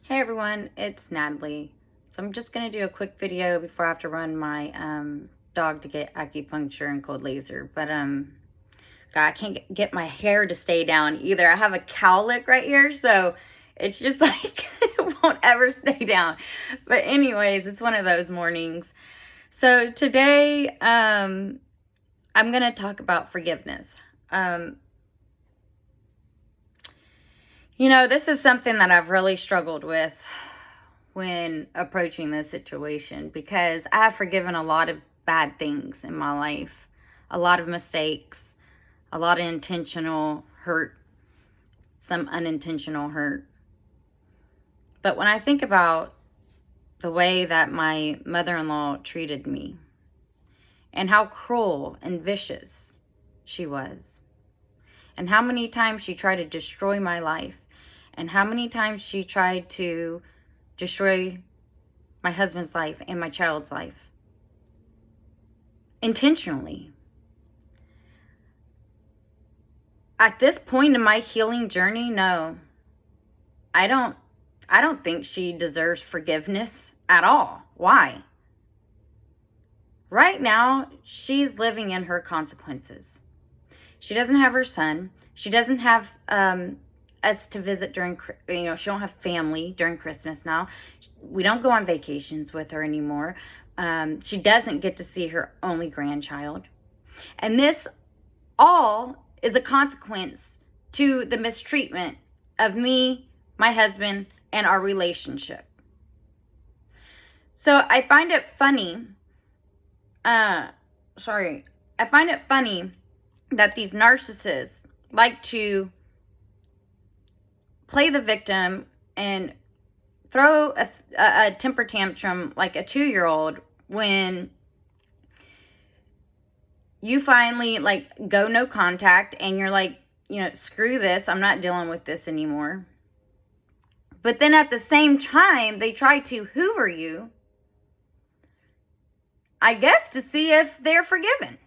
Hey everyone, it's Natalie. So I'm just going to do a quick video before I have to run my dog to get acupuncture and cold laser. But God, I can't get my hair to stay down either. I have a cowlick right here, so it's just like it won't ever stay down. But anyways, it's one of those mornings. So today I'm going to talk about forgiveness. This is something that I've really struggled with when approaching this situation because I have forgiven a lot of bad things in my life, a lot of mistakes, a lot of intentional hurt, some unintentional hurt. But when I think about the way that my mother-in-law treated me and how cruel and vicious she was, and how many times she tried to destroy my life, and how many times she tried to destroy my husband's life and my child's life. Intentionally. At this point in my healing journey, no. I don't think she deserves forgiveness at all. Why? Right now, she's living in her consequences. She doesn't have her son. She doesn't have us to visit during, she don't have family during Christmas now. We don't go on vacations with her anymore. She doesn't get to see her only grandchild. And this all is a consequence to the mistreatment of me, my husband, and our relationship. So I find it funny, I find it funny that these narcissists like to play the victim and throw a temper tantrum like a 2-year-old when you finally go no contact and you're like, screw this, I'm not dealing with this anymore. But then at the same time, they try to hoover you, I guess, to see if they're forgiven.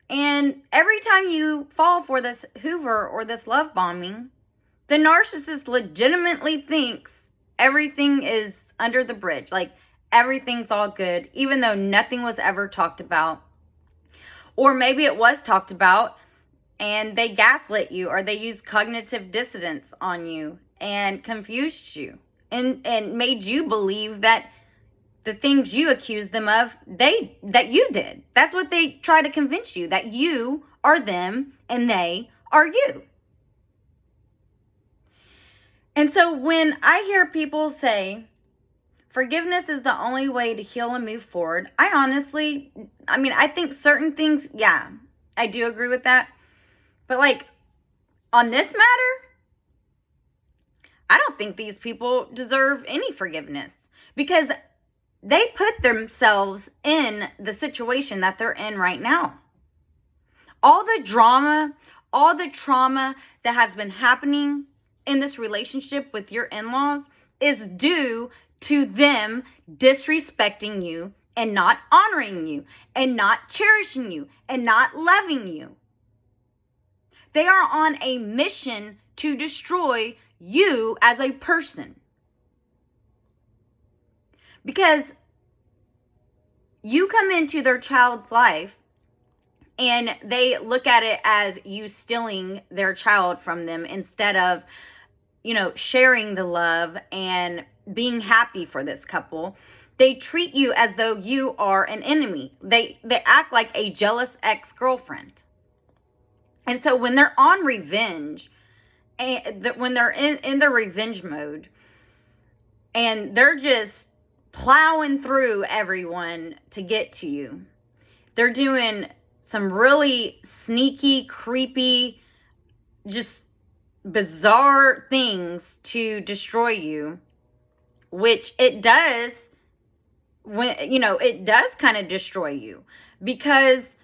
And every time you fall for this hoover or this love bombing, the narcissist legitimately thinks everything is under the bridge. Like everything's all good, even though nothing was ever talked about. Or maybe it was talked about and they gaslit you, or they used cognitive dissonance on you and confused you and made you believe that the things you accused them of, that you did. That's what they try to convince you, that you are them and they are you. And so when I hear people say, forgiveness is the only way to heal and move forward, I think certain things, yeah, I do agree with that. But on this matter, I don't think these people deserve any forgiveness because they put themselves in the situation that they're in right now. All the drama, all the trauma that has been happening in this relationship with your in-laws is due to them disrespecting you and not honoring you and not cherishing you and not loving you. They are on a mission to destroy you as a person. Because you come into their child's life and they look at it as you stealing their child from them instead of, sharing the love and being happy for this couple. They treat you as though you are an enemy. They act like a jealous ex-girlfriend. And so when they're on revenge, and when they're in the revenge mode, and they're just plowing through everyone to get to you, they're doing some really sneaky, creepy, just bizarre things to destroy you, which it does it does kind of destroy you, because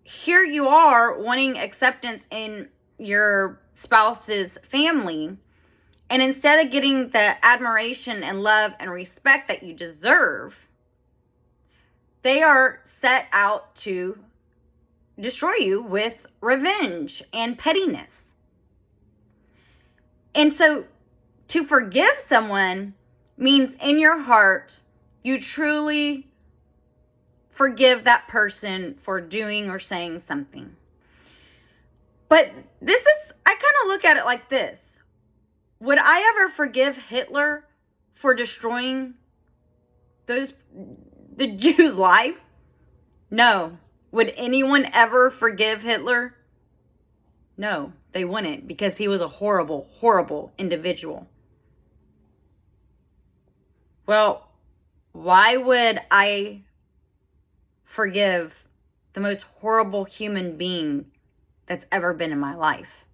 here you are wanting acceptance in your spouse's family, and instead of getting the admiration and love and respect that you deserve, they are set out to destroy you with revenge and pettiness. And so To forgive someone means in your heart, you truly forgive that person for doing or saying something. But I kind of look at it like this. Would I ever forgive Hitler for destroying the Jews' life? No. Would anyone ever forgive Hitler? No, they wouldn't, because he was a horrible, horrible individual. Well, why would I forgive the most horrible human being that's ever been in my life?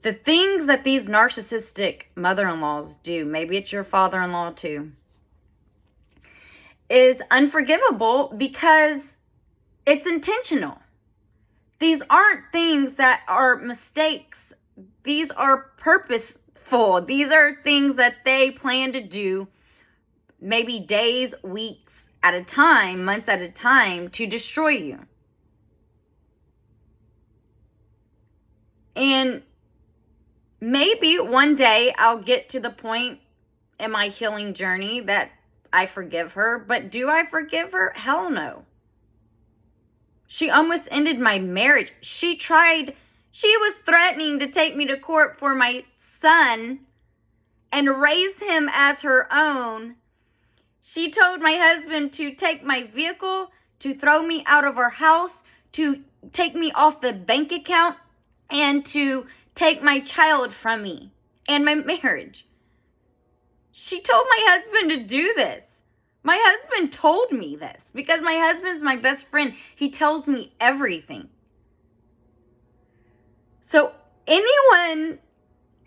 The things that these narcissistic mother-in-laws do, maybe it's your father-in-law too, is unforgivable because it's intentional. These aren't things that are mistakes. These are purposeful. These are things that they plan to do maybe days, weeks at a time, months at a time, to destroy you. And maybe one day I'll get to the point in my healing journey that I forgive her. But do I forgive her? Hell no. She almost ended my marriage. She was threatening to take me to court for my son and raise him as her own. She told my husband to take my vehicle, to throw me out of our house, to take me off the bank account, and to take my child from me and my marriage. She told my husband to do this. My husband told me this because my husband's my best friend. He tells me everything. So anyone,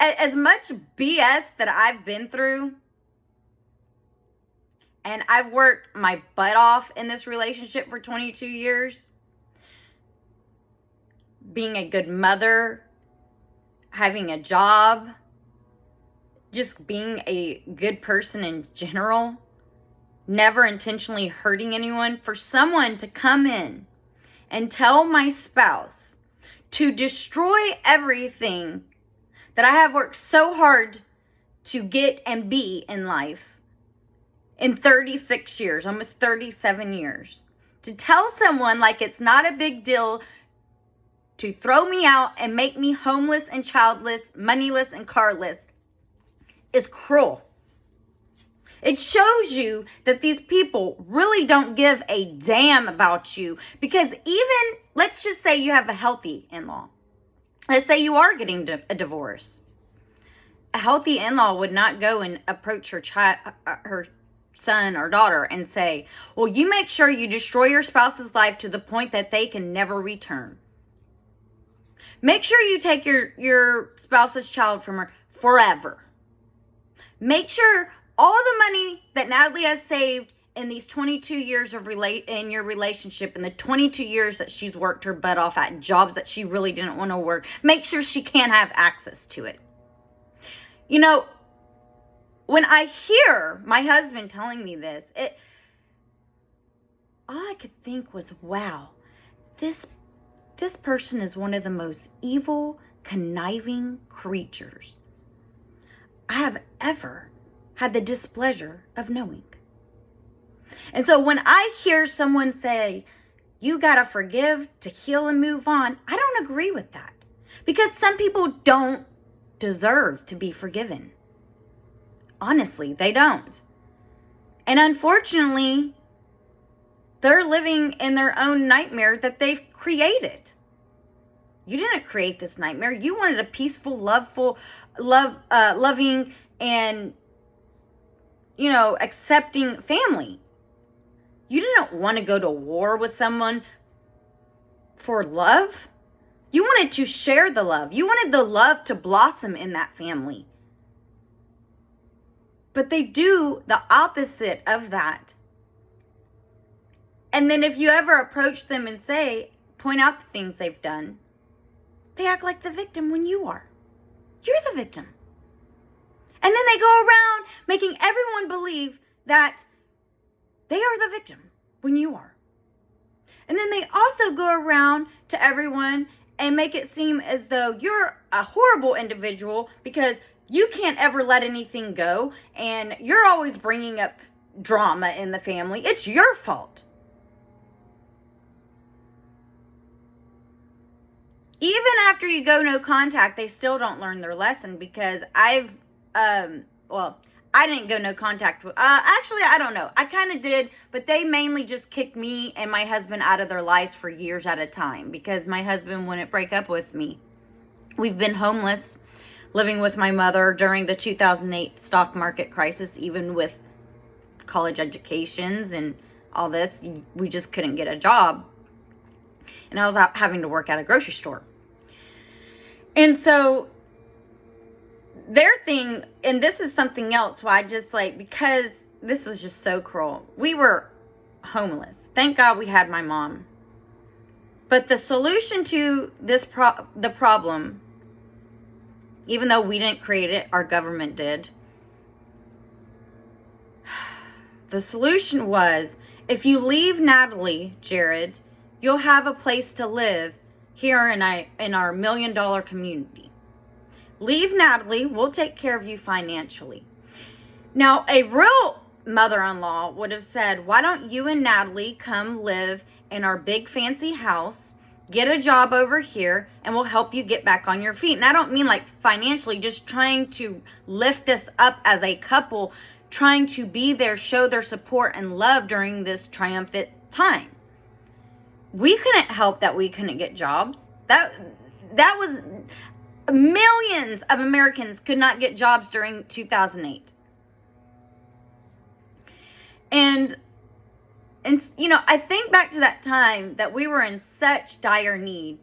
as much BS that I've been through, and I've worked my butt off in this relationship for 22 years, being a good mother, having a job, just being a good person in general, never intentionally hurting anyone, for someone to come in and tell my spouse to destroy everything that I have worked so hard to get and be in life in 36 years, almost 37 years, to tell someone like it's not a big deal to throw me out and make me homeless and childless, moneyless and carless, is cruel. It shows you that these people really don't give a damn about you, because even, let's just say you have a healthy in-law. Let's say you are getting a divorce. A healthy in-law would not go and approach her son or daughter and say, well, you make sure you destroy your spouse's life to the point that they can never return. Make sure you take your spouse's child from her forever. Make sure all the money that Natalie has saved in these 22 years in your relationship, in the 22 years that she's worked her butt off at jobs that she really didn't want to work, make sure she can't have access to it. You know, when I hear my husband telling me this, all I could think was, wow, this person is one of the most evil, conniving creatures I have ever had the displeasure of knowing. And so when I hear someone say, you gotta forgive to heal and move on, I don't agree with that, because some people don't deserve to be forgiven. Honestly, they don't. And unfortunately, they're living in their own nightmare that they've created. You didn't create this nightmare. You wanted a peaceful, loving, and accepting family. You didn't want to go to war with someone for love. You wanted to share the love. You wanted the love to blossom in that family. But they do the opposite of that. And then if you ever approach them and point out the things they've done, they act like the victim when you are. You're the victim. And then they go around making everyone believe that they are the victim when you are. And then they also go around to everyone and make it seem as though you're a horrible individual because You can't ever let anything go, and you're always bringing up drama in the family. It's your fault. Even after you go no contact, they still don't learn their lesson, because I didn't go no contact with, actually, I don't know. I kind of did, but they mainly just kicked me and my husband out of their lives for years at a time, because my husband wouldn't break up with me. We've been homeless, living with my mother during the 2008 stock market crisis, even with college educations and all this. We just couldn't get a job. And I was out having to work at a grocery store. And so their thing, and this is something else why I just because this was just so cruel. We were homeless. Thank God we had my mom. But the solution to this the problem, even though we didn't create it, our government did. The solution was, if you leave Natalie, Jared, you'll have a place to live here in our $1 million community. Leave Natalie, we'll take care of you financially. Now, a real mother-in-law would have said, why don't you and Natalie come live in our big fancy house, get a job over here, and we'll help you get back on your feet. And I don't mean financially, just trying to lift us up as a couple, trying to be there, show their support and love during this triumphant time. We couldn't help that we couldn't get jobs. That was, millions of Americans could not get jobs during 2008. And I think back to that time that we were in such dire need.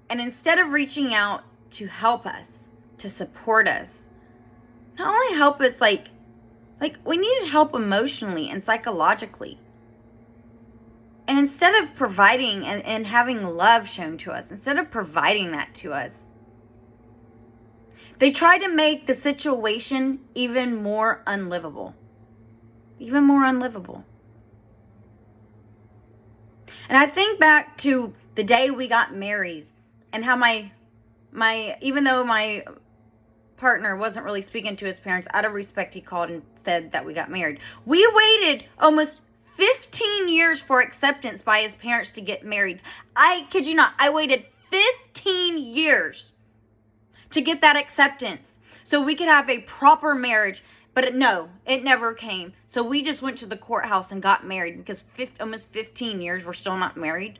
And instead of reaching out to help us, to support us, not only help us, we needed help emotionally and psychologically. And instead of providing and having love shown to us, instead of providing that to us, they tried to make the situation even more unlivable. Even more unlivable. And I think back to the day we got married and how my even though my partner wasn't really speaking to his parents, out of respect, he called and said that we got married. We waited almost 15 years for acceptance by his parents to get married. I kid you not, I waited 15 years to get that acceptance so we could have a proper marriage. But it never came. So we just went to the courthouse and got married, because almost 15 years we're still not married.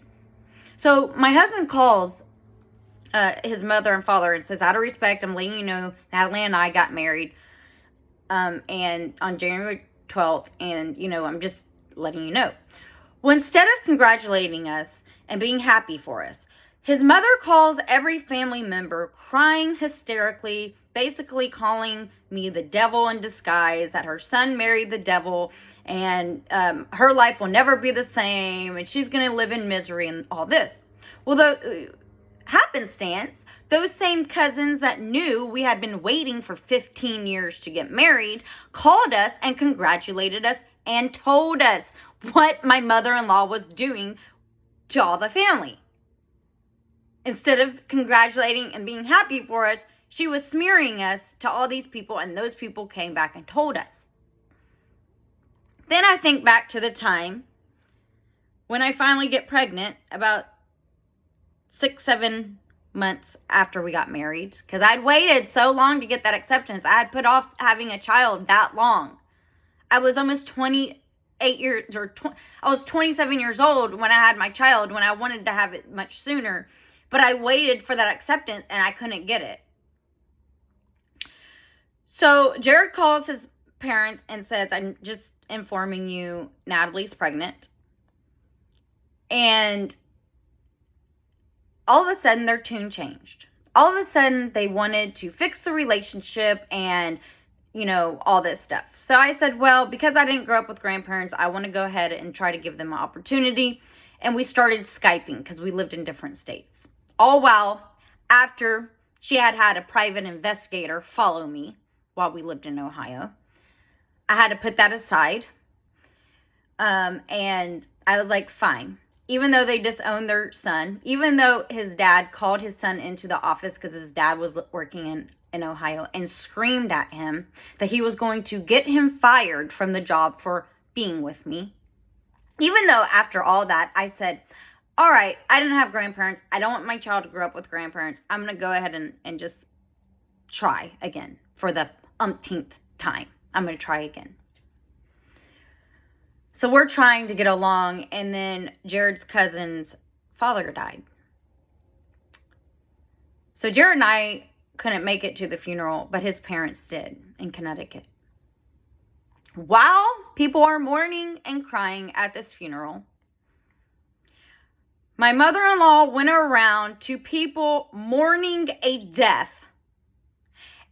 So my husband calls his mother and father and says, out of respect, I'm letting you know Natalie and I got married and on January 12th, and I'm just letting you know. Well, instead of congratulating us and being happy for us, his mother calls every family member, crying hysterically, basically calling me the devil in disguise, that her son married the devil, and her life will never be the same, and she's going to live in misery and all this. Well, the happenstance, those same cousins that knew we had been waiting for 15 years to get married called us and congratulated us and told us what my mother-in-law was doing to all the family. Instead of congratulating and being happy for us, she was smearing us to all these people, and those people came back and told us. Then I think back to the time when I finally get pregnant, about 6-7 months after we got married, because I'd waited so long to get that acceptance. I had put off having a child that long. I was almost 28 years, I was 27 years old when I had my child, when I wanted to have it much sooner. But I waited for that acceptance and I couldn't get it. So Jared calls his parents and says, I'm just informing you, Natalie's pregnant. And all of a sudden their tune changed. All of a sudden they wanted to fix the relationship and, all this stuff. So I said, well, because I didn't grow up with grandparents, I want to go ahead and try to give them an opportunity. And we started Skyping because we lived in different states. All while after she had a private investigator follow me while we lived in Ohio. I had to put that aside. And I was like, fine. even though they disowned their son, even though his dad called his son into the office because his dad was working in Ohio and screamed at him that he was going to get him fired from the job for being with me. Even though after all that, I said, all right, I didn't have grandparents. I don't want my child to grow up with grandparents. I'm going to go ahead and just try again for the umpteenth time. I'm going to try again. So we're trying to get along, and then Jared's cousin's father died. So Jared and I couldn't make it to the funeral, but his parents did in Connecticut. While people are mourning and crying at this funeral, my mother-in-law went around to people mourning a death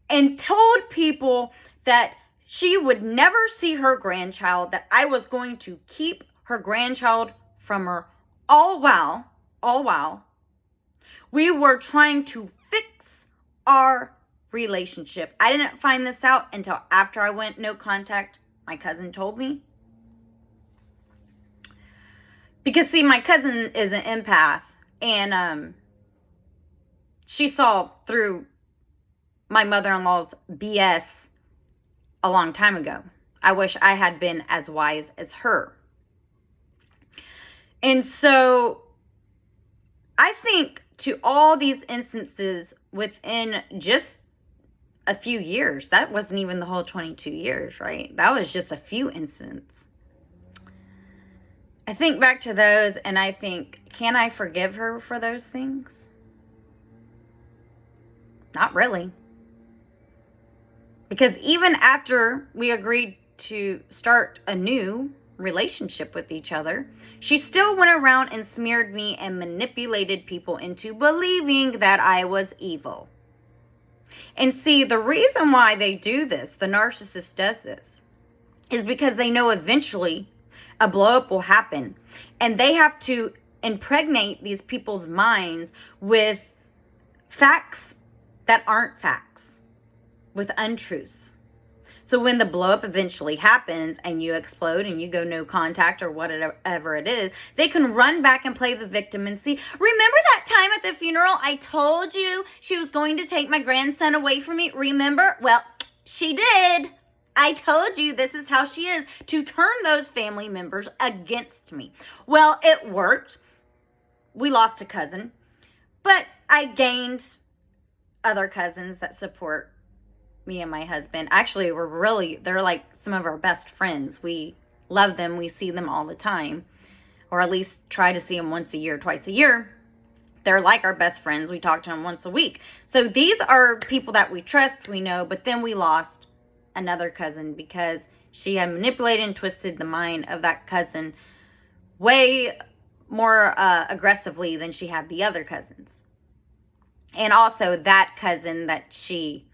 and told people that she would never see her grandchild, that I was going to keep her grandchild from her, all while we were trying to fix our relationship. I didn't find this out until after I went no contact. My cousin told me. Because, see, my cousin is an empath, and she saw through my mother-in-law's BS a long time ago. I wish I had been as wise as her. And so I think to all these instances within just a few years, that wasn't even the whole 22 years, right? That was just a few incidents. I think back to those and I think, can I forgive her for those things? Not really. Because even after we agreed to start a new relationship with each other, she still went around and smeared me and manipulated people into believing that I was evil. And see, the reason why they do this, the narcissist does this, is because they know eventually a blow up will happen. And they have to impregnate these people's minds with facts that aren't facts, with untruths. So when the blow up eventually happens and you explode and you go no contact or whatever it is, they can run back and play the victim and see, remember that time at the funeral I told you she was going to take my grandson away from me? Remember? Well, she did. I told you this is how she is, to turn those family members against me. Well, it worked. We lost a cousin, but I gained other cousins that support me and my husband. Actually, they're like some of our best friends. We love them. We see them all the time, or at least try to see them once a year, twice a year. They're like our best friends. We talk to them once a week. So these are people that we trust, we know, but then we lost another cousin because she had manipulated and twisted the mind of that cousin way more aggressively than she had the other cousins. And also that cousin that she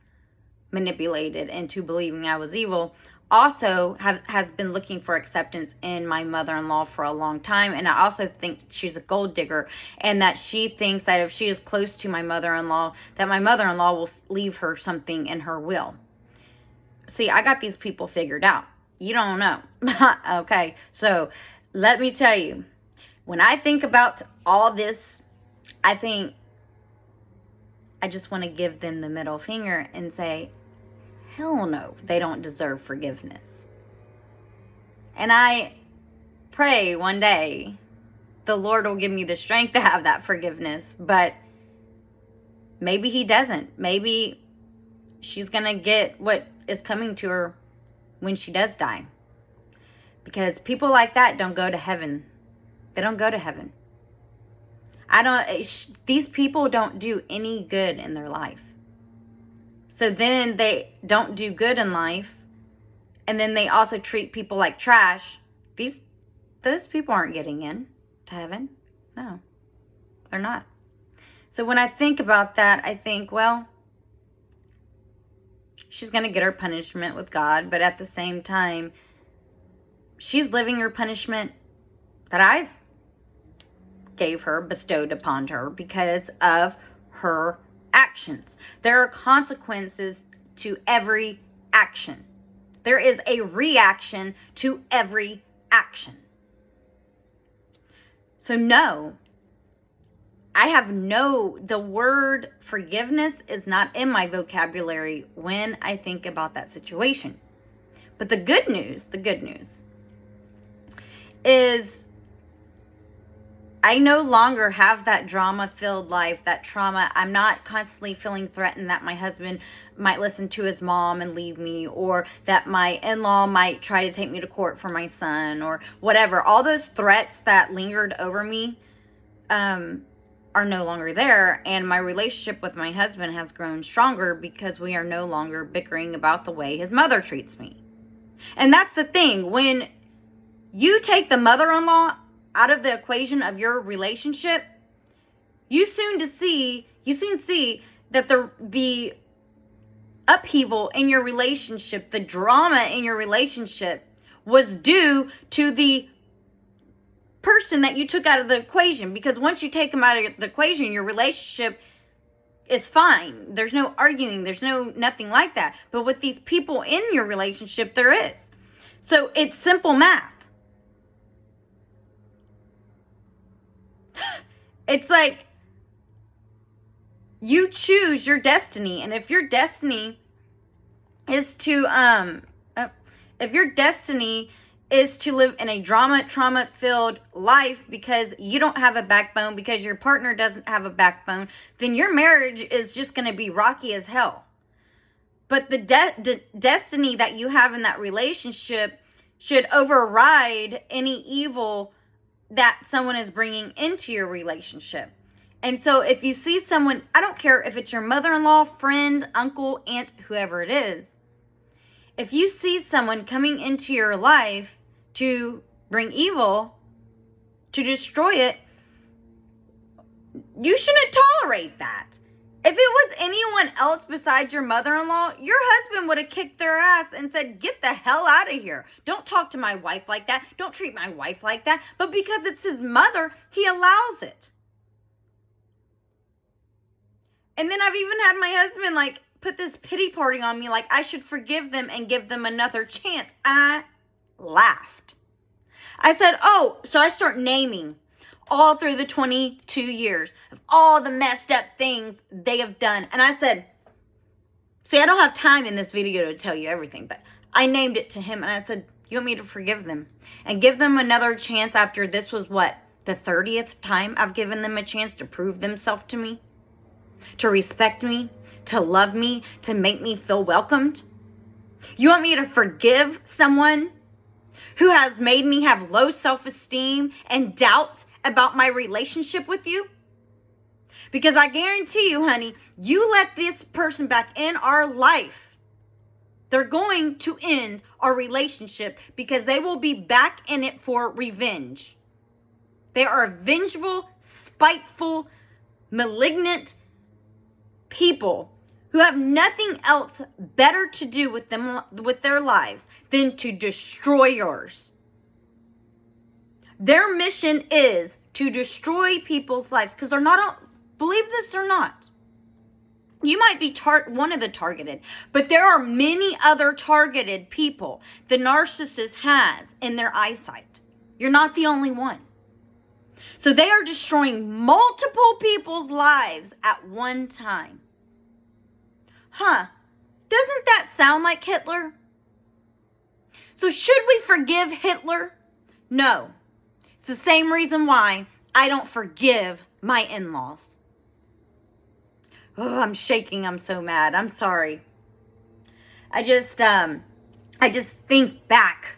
manipulated into believing I was evil also has been looking for acceptance in my mother-in-law for a long time. And I also think she's a gold digger, and that she thinks that if she is close to my mother-in-law, that my mother-in-law will leave her something in her will. See, I got these people figured out. You don't know. Okay, so let me tell you, when I think about all this, I think I just want to give them the middle finger and say, hell no, they don't deserve forgiveness. And I pray one day the Lord will give me the strength to have that forgiveness, but maybe he doesn't. Maybe she's going to get what is coming to her when she does die. Because people like that don't go to heaven. They don't go to heaven. These people don't do any good in their life. So then they don't do good in life, and then they also treat people like trash. Those people aren't getting in to heaven. No, they're not. So when I think about that, I think, well, she's going to get her punishment with God, but at the same time, she's living her punishment that I've bestowed upon her because of her actions. There are consequences to every action. There is a reaction to every action. So no, the word forgiveness is not in my vocabulary when I think about that situation. But the good news is I no longer have that drama-filled life, that trauma. I'm not constantly feeling threatened that my husband might listen to his mom and leave me, or that my in-law might try to take me to court for my son, or whatever. All those threats that lingered over me are no longer there, and my relationship with my husband has grown stronger because we are no longer bickering about the way his mother treats me. And that's the thing. When you take the mother-in-law out of the equation of your relationship, you soon see that the upheaval in your relationship, the drama in your relationship, was due to the person that you took out of the equation. Because once you take them out of the equation, your relationship is fine. There's no arguing. There's nothing like that. But with these people in your relationship, there is. So it's simple math. It's like you choose your destiny. And if your destiny is to live in a trauma-filled life because you don't have a backbone, because your partner doesn't have a backbone, then your marriage is just going to be rocky as hell. But the destiny that you have in that relationship should override any evil that someone is bringing into your relationship. And so if you see someone, I don't care if it's your mother-in-law, friend, uncle, aunt, whoever it is, if you see someone coming into your life to bring evil, to destroy it, you shouldn't tolerate that. If it was anyone else besides your mother-in-law, your husband would have kicked their ass and said, get the hell out of here. Don't talk to my wife like that. Don't treat my wife like that. But because it's his mother, he allows it. And then I've even had my husband put this pity party on me, like I should forgive them and give them another chance. I laughed. I said, so I start naming all through the 22 years of all the messed up things they have done. And I said, see, I don't have time in this video to tell you everything, but I named it to him and I said, you want me to forgive them and give them another chance after this was the 30th time I've given them a chance to prove themselves to me, to respect me, to love me, to make me feel welcomed? You want me to forgive someone who has made me have low self-esteem and doubt about my relationship with you? Because I guarantee you, honey, you let this person back in our life, they're going to end our relationship because they will be back in it for revenge. They are vengeful, spiteful, malignant people who have nothing else better to do with their lives than to destroy yours. Their mission is to destroy people's lives because they're not, believe this or not, you might be one of the targeted, but there are many other targeted people the narcissist has in their eyesight. You're not the only one. So they are destroying multiple people's lives at one time. Doesn't that sound like Hitler? So should we forgive Hitler? No. It's the same reason why I don't forgive my in-laws. Oh, I'm shaking. I'm so mad. I'm sorry. I just think back.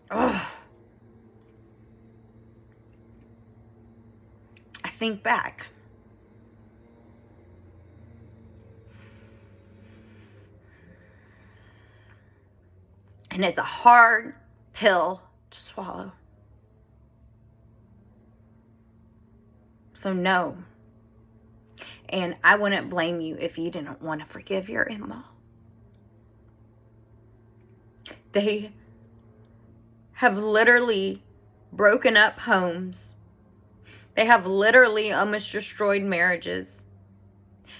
Oh. I think back. And it's a hard pill to swallow. So no. And I wouldn't blame you if you didn't want to forgive your in-law. They have literally broken up homes. They have literally almost destroyed marriages.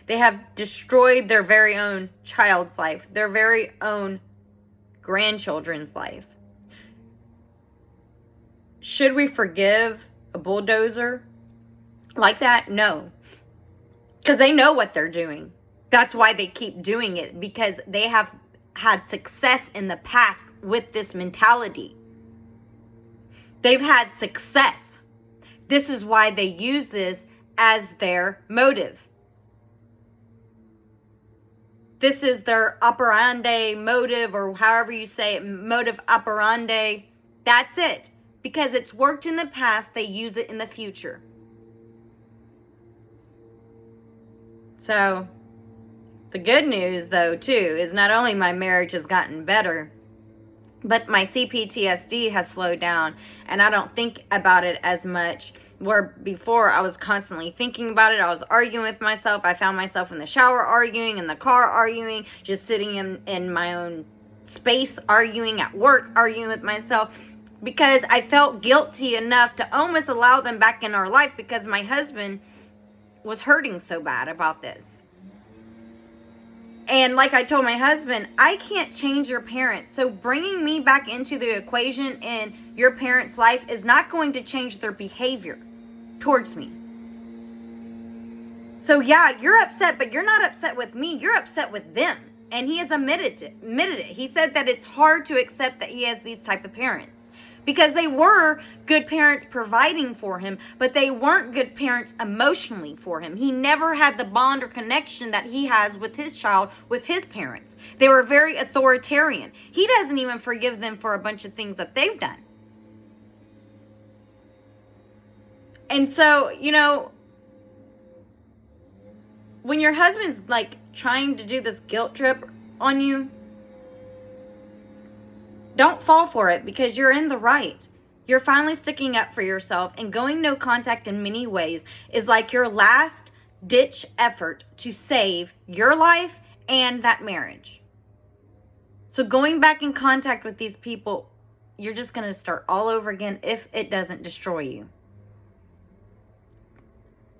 They have destroyed their very own child's life, their very own grandchildren's life. should we forgive a bulldozer like that? No. Because they know what they're doing. That's why they keep doing it, because they have had success in the past with this mentality. They've had success. This is why they use this as their motive. This is their operandi motive, or however you say it, motive operandi. That's it. Because it's worked in the past, they use it in the future. So, the good news, though, too, is not only my marriage has gotten better, but my CPTSD has slowed down, and I don't think about it as much, where before I was constantly thinking about it. I was arguing with myself. I found myself in the shower arguing, in the car arguing, just sitting in my own space arguing, at work arguing with myself, because I felt guilty enough to almost allow them back in our life because my husband was hurting so bad about this. And like I told my husband, I can't change your parents. So bringing me back into the equation in your parents' life is not going to change their behavior towards me. So yeah, you're upset, but you're not upset with me. You're upset with them. And he has admitted it. He said that it's hard to accept that he has these type of parents. Because they were good parents providing for him, but they weren't good parents emotionally for him. He never had the bond or connection that he has with his child, with his parents. They were very authoritarian. He doesn't even forgive them for a bunch of things that they've done. And so, you know, when your husband's like trying to do this guilt trip on you, don't fall for it, because you're in the right. You're finally sticking up for yourself, and going no contact in many ways is like your last ditch effort to save your life and that marriage. So going back in contact with these people, you're just going to start all over again if it doesn't destroy you.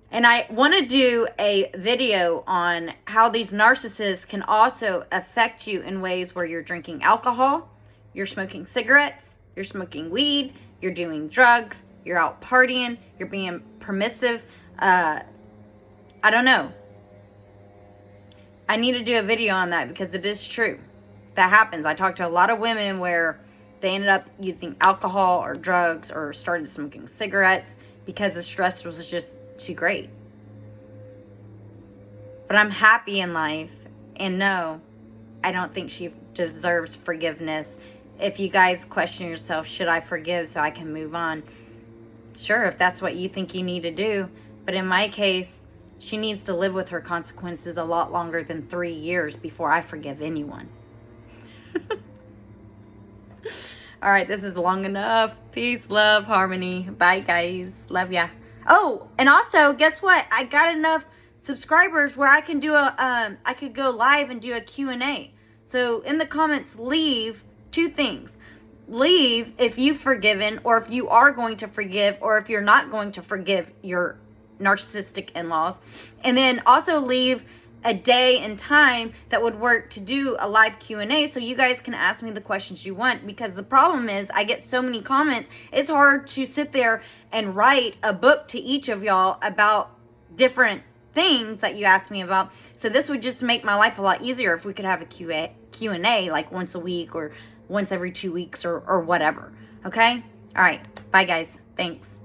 And I want to do a video on how these narcissists can also affect you in ways where you're drinking alcohol, you're smoking cigarettes, you're smoking weed, you're doing drugs, you're out partying, you're being permissive. I don't know. I need to do a video on that because it is true. That happens. I talked to a lot of women where they ended up using alcohol or drugs or started smoking cigarettes because the stress was just too great. But I'm happy in life, and no, I don't think she deserves forgiveness. If you guys question yourself, should I forgive so I can move on? Sure, if that's what you think you need to do. But in my case, she needs to live with her consequences a lot longer than 3 years before I forgive anyone. All right, this is long enough. Peace, love, harmony. Bye, guys. Love ya. Oh, and also, guess what? I got enough subscribers where I can do I could go live and do a Q&A. So in the comments, leave 2 things. Leave if you've forgiven, or if you are going to forgive, or if you're not going to forgive your narcissistic in-laws. And then also leave a day and time that would work to do a live Q&A so you guys can ask me the questions you want. Because the problem is I get so many comments, it's hard to sit there and write a book to each of y'all about different things that you asked me about. So this would just make my life a lot easier if we could have a Q&A like once a week or once every 2 weeks or whatever. Okay? All right. Bye, guys. Thanks.